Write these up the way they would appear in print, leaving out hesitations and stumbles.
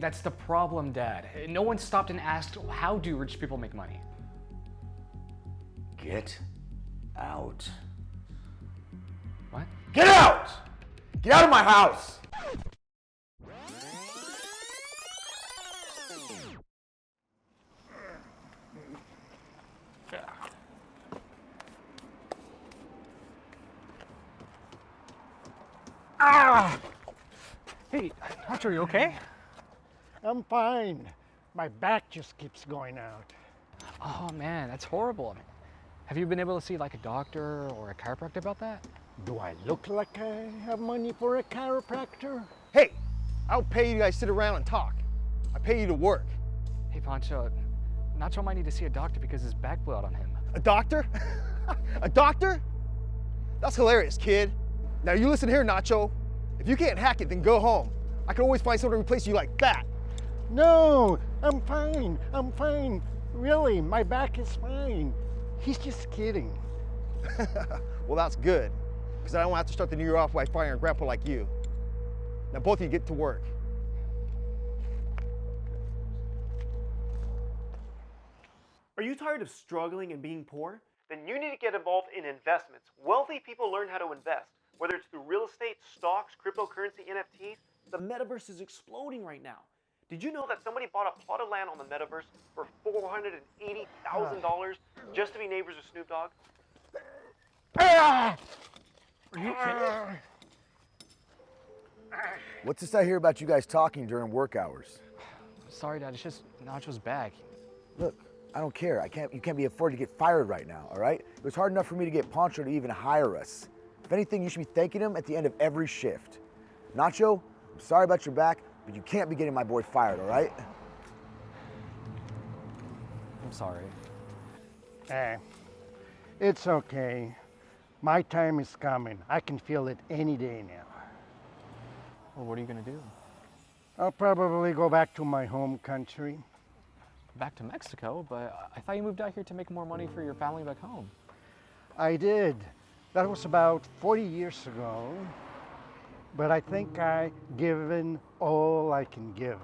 That's the problem, Dad. No one stopped and asked, how do rich people make money? Get out. What? Get out! Get out of my house! Ah! Hey, Nacho, are you okay? I'm fine. My back just keeps going out. Oh man, that's horrible. I mean, have you been able to see like a doctor or a chiropractor about that? Do I look like I have money for a chiropractor? Hey, I don't pay you guys to sit around and talk. I pay you to work. Hey Pancho, Nacho might need to see a doctor because his back blew out on him. A doctor? A doctor? That's hilarious, kid. Now you listen here, Nacho. If you can't hack it, then go home. I can always find someone to replace you like that. No, I'm fine. I'm fine. Really, my back is fine. He's just kidding. Well, that's good, because I don't have to start the new year off by firing a grandpa like you. Now both of you get to work. Are you tired of struggling and being poor? Then you need to get involved in investments. Wealthy people learn how to invest, whether it's through real estate, stocks, cryptocurrency, NFTs. The metaverse is exploding right now. Did you know that somebody bought a plot of land on the metaverse for $480,000 just to be neighbors with Snoop Dogg? Ah! Are you kidding? What's this I hear about you guys talking during work hours? Sorry, Dad. It's just Nacho's back. Look, I don't care. You can't be afforded to get fired right now, all right? It was hard enough for me to get Pancho to even hire us. If anything, you should be thanking him at the end of every shift. Nacho, I'm sorry about your back, but you can't be getting my boy fired, all right? I'm sorry. It's okay. My time is coming. I can feel it any day now. Well, what are you gonna do? I'll probably go back to my home country. Back to Mexico? But I thought you moved out here to make more money for your family back home. I did. That was about 40 years ago. But I think I've given all I can give.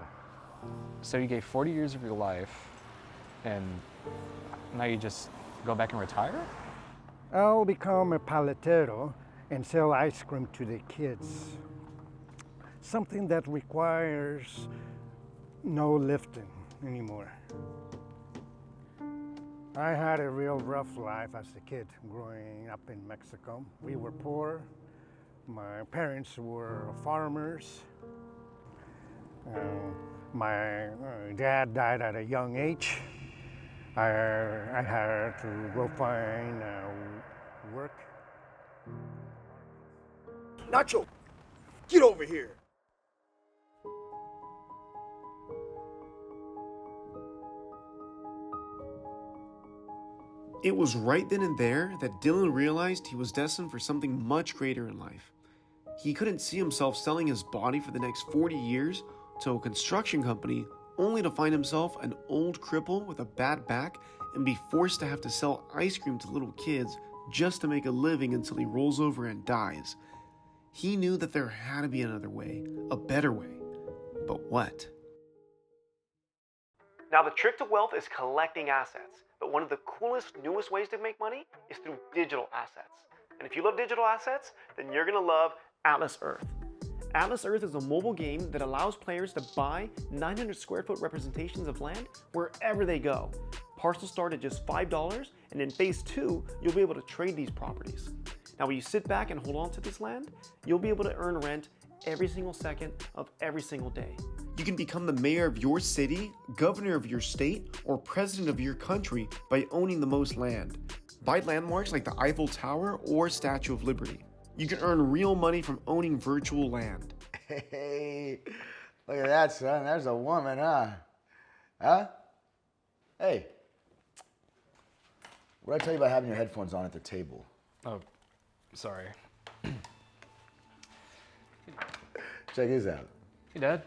So you gave 40 years of your life, and now you just go back and retire? I'll become a paletero and sell ice cream to the kids. Something that requires no lifting anymore. I had a real rough life as a kid growing up in Mexico. We were poor. My parents were farmers. My dad died at a young age. I had to go find work. Nacho, get over here. It was right then and there that Dylan realized he was destined for something much greater in life. He couldn't see himself selling his body for the next 40 years to a construction company only to find himself an old cripple with a bad back and be forced to have to sell ice cream to little kids just to make a living until he rolls over and dies. He knew that there had to be another way, a better way. But what? Now, the trick to wealth is collecting assets, but one of the coolest, newest ways to make money is through digital assets. And if you love digital assets, then you're gonna love Atlas Earth. Atlas Earth is a mobile game that allows players to buy 900 square foot representations of land wherever they go. Parcels start at just $5, and in phase 2, you'll be able to trade these properties. Now, when you sit back and hold on to this land, you'll be able to earn rent every single second of every single day. You can become the mayor of your city, governor of your state, or president of your country by owning the most land. Buy landmarks like the Eiffel Tower or Statue of Liberty. You can earn real money from owning virtual land. Hey, look at that, son. There's a woman, huh? Huh? Hey, what did I tell you about having your headphones on at the table? Oh, sorry. Check this out. Hey, Dad.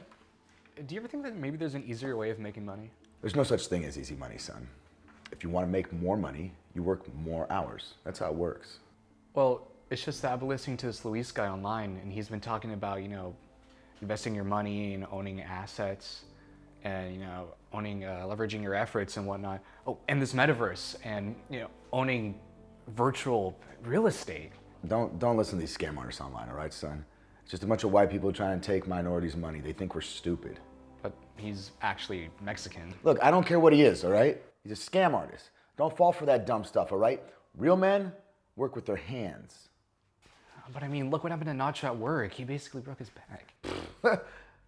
Do you ever think that maybe there's an easier way of making money? There's no such thing as easy money, son. If you want to make more money, you work more hours. That's how it works. Well, it's just that I've been listening to this Luis guy online, and he's been talking about, investing your money and owning assets. and owning, leveraging your efforts and whatnot. Oh, and this metaverse, and owning virtual real estate. Don't listen to these scam artists online, all right, son? It's just a bunch of white people trying to take minorities' money. They think we're stupid. But he's actually Mexican. Look, I don't care what he is, all right? He's a scam artist. Don't fall for that dumb stuff, all right? Real men work with their hands. But I mean, look what happened to Nacho at work. He basically broke his back.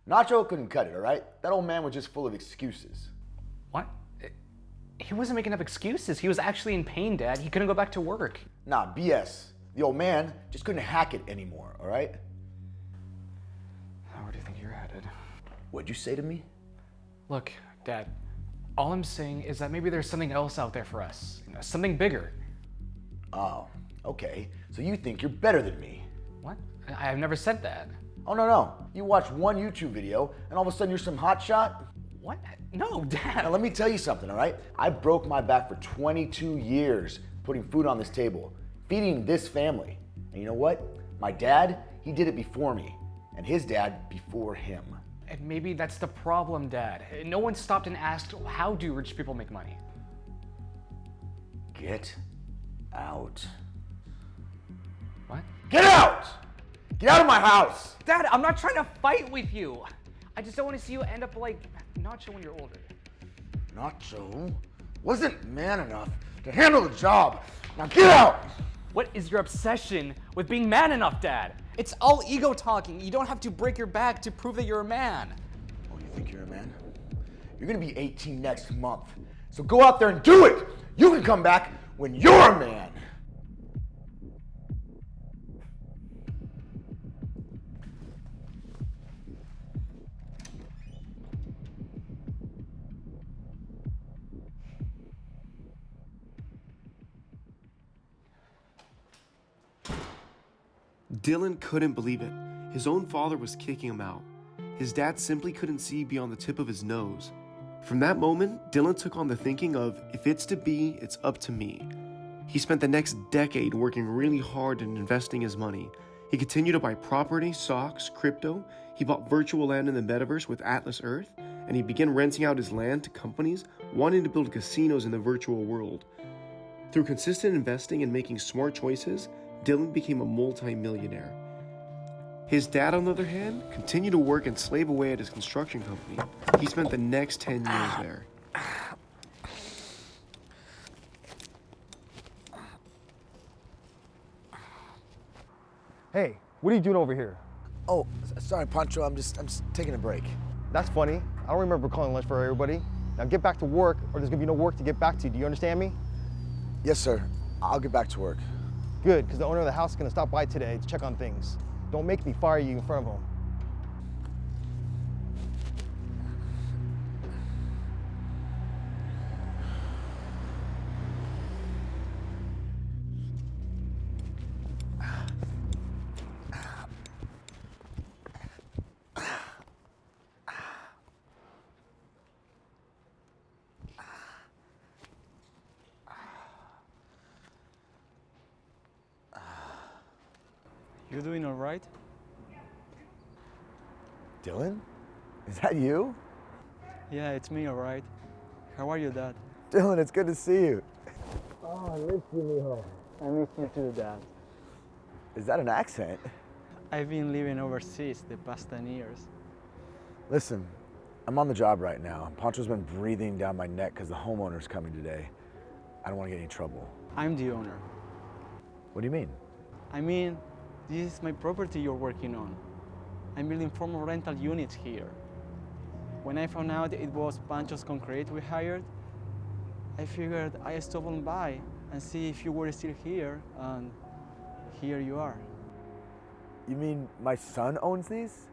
Nacho couldn't cut it, all right? That old man was just full of excuses. What? He wasn't making up excuses. He was actually in pain, Dad. He couldn't go back to work. Nah, BS. The old man just couldn't hack it anymore, all right? Where do you think you're headed? What'd you say to me? Look, Dad, all I'm saying is that maybe there's something else out there for us. Something bigger. Oh, okay. So you think you're better than me? What? I've never said that. Oh, no. You watch one YouTube video and all of a sudden you're some hotshot? What? No, Dad. Now let me tell you something, all right? I broke my back for 22 years putting food on this table, feeding this family. And you know what? My dad, he did it before me, and his dad before him. And maybe that's the problem, Dad. No one stopped and asked, how do rich people make money? Get out. What? Get out! Get out of my house! Dad, I'm not trying to fight with you. I just don't want to see you end up like Nacho when you're older. Nacho wasn't man enough to handle the job. Now get out! What is your obsession with being man enough, Dad? It's all ego talking. You don't have to break your back to prove that you're a man. Oh, you think you're a man? You're gonna be 18 next month. So go out there and do it! You can come back when you're a man! Dylan couldn't believe it. His own father was kicking him out. His dad simply couldn't see beyond the tip of his nose. From that moment, Dylan took on the thinking of, if it's to be, it's up to me. He spent the next decade working really hard and investing his money. He continued to buy property, stocks, crypto. He bought virtual land in the Metaverse with Atlas Earth, and he began renting out his land to companies wanting to build casinos in the virtual world. Through consistent investing and making smart choices, Dylan became a multi-millionaire. His dad, on the other hand, continued to work and slave away at his construction company. He spent the next 10 years there. Hey, what are you doing over here? Oh, sorry, Pancho. I'm just taking a break. That's funny. I don't remember calling lunch for everybody. Now get back to work, or there's gonna be no work to get back to. Do you understand me? Yes, sir. I'll get back to work. Good, because the owner of the house is gonna stop by today to check on things. Don't make me fire you in front of him. You doing all right? Dylan? Is that you? Yeah, it's me, all right. How are you, Dad? Dylan, it's good to see you. Oh, I miss you, mijo. I miss you too, Dad. Is that an accent? I've been living overseas the past 10 years. Listen, I'm on the job right now. Pancho's been breathing down my neck because the homeowner's coming today. I don't want to get any trouble. I'm the owner. What do you mean? I mean, this is my property you're working on. I'm building formal rental units here. When I found out it was Pancho's Concrete we hired, I figured I'd stop on by and see if you were still here, and here you are. You mean my son owns these?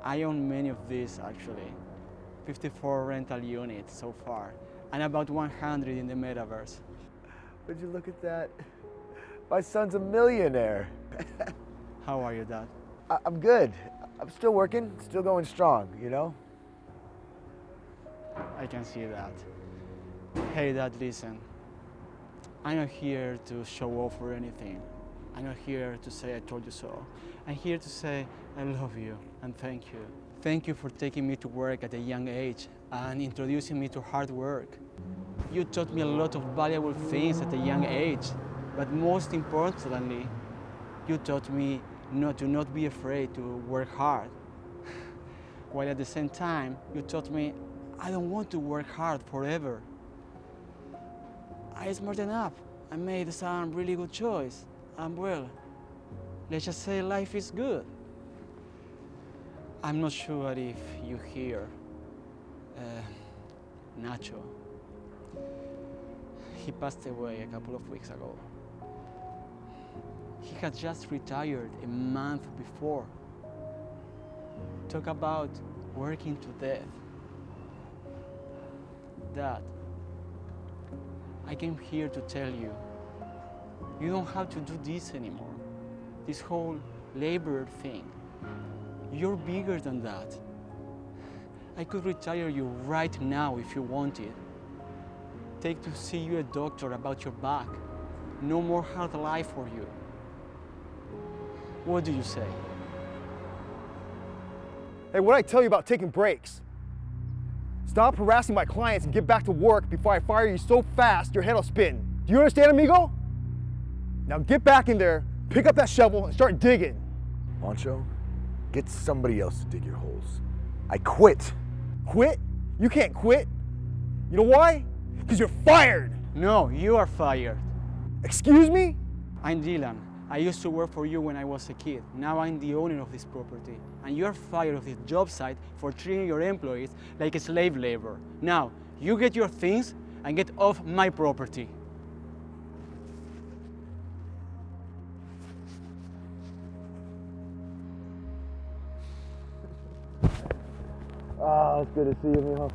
I own many of these, actually. 54 rental units so far, and about 100 in the Metaverse. Would you look at that? My son's a millionaire. How are you, Dad? I'm good. I'm still working, still going strong, you know? I can see that. Hey, Dad, listen. I'm not here to show off or anything. I'm not here to say I told you so. I'm here to say I love you and thank you. Thank you for taking me to work at a young age and introducing me to hard work. You taught me a lot of valuable things at a young age, but most importantly, you taught me to not be afraid to work hard. While at the same time, you taught me I don't want to work hard forever. I smartened up. I made some really good choice. And well, let's just say life is good. I'm not sure if you hear Nacho. He passed away a couple of weeks ago. He had just retired a month before. Talk about working to death. Dad, I came here to tell you, you don't have to do this anymore. This whole labor thing. You're bigger than that. I could retire you right now if you wanted. Take to see you a doctor about your back. No more hard life for you. What do you say? Hey, what I tell you about taking breaks? Stop harassing my clients and get back to work before I fire you so fast your head will spin. Do you understand, amigo? Now get back in there, pick up that shovel, and start digging. Pancho, get somebody else to dig your holes. I quit. Quit? You can't quit. You know why? Because you're fired. No, you are fired. Excuse me? I'm Dylan. I used to work for you when I was a kid. Now I'm the owner of this property. And you're fired of this job site for treating your employees like a slave labor. Now, you get your things and get off my property. Oh, it's good to see you, mijo.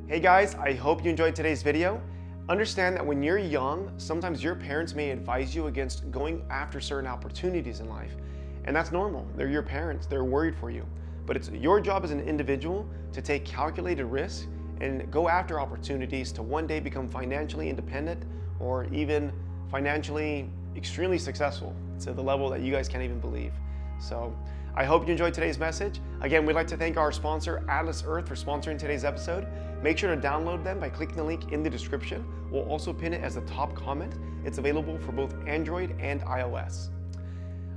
Hey guys, I hope you enjoyed today's video. Understand that when you're young, sometimes your parents may advise you against going after certain opportunities in life. And that's normal. They're your parents, they're worried for you. But it's your job as an individual to take calculated risks and go after opportunities to one day become financially independent or even financially extremely successful to the level that you guys can't even believe. So I hope you enjoyed today's message. Again, we'd like to thank our sponsor, Atlas Earth, for sponsoring today's episode. Make sure to download them by clicking the link in the description. We'll also pin it as a top comment. It's available for both Android and iOS.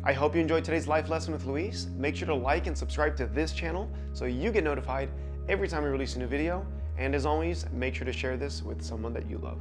I hope you enjoyed today's life lesson with Luis. Make sure to like and subscribe to this channel so you get notified every time we release a new video. And as always, make sure to share this with someone that you love.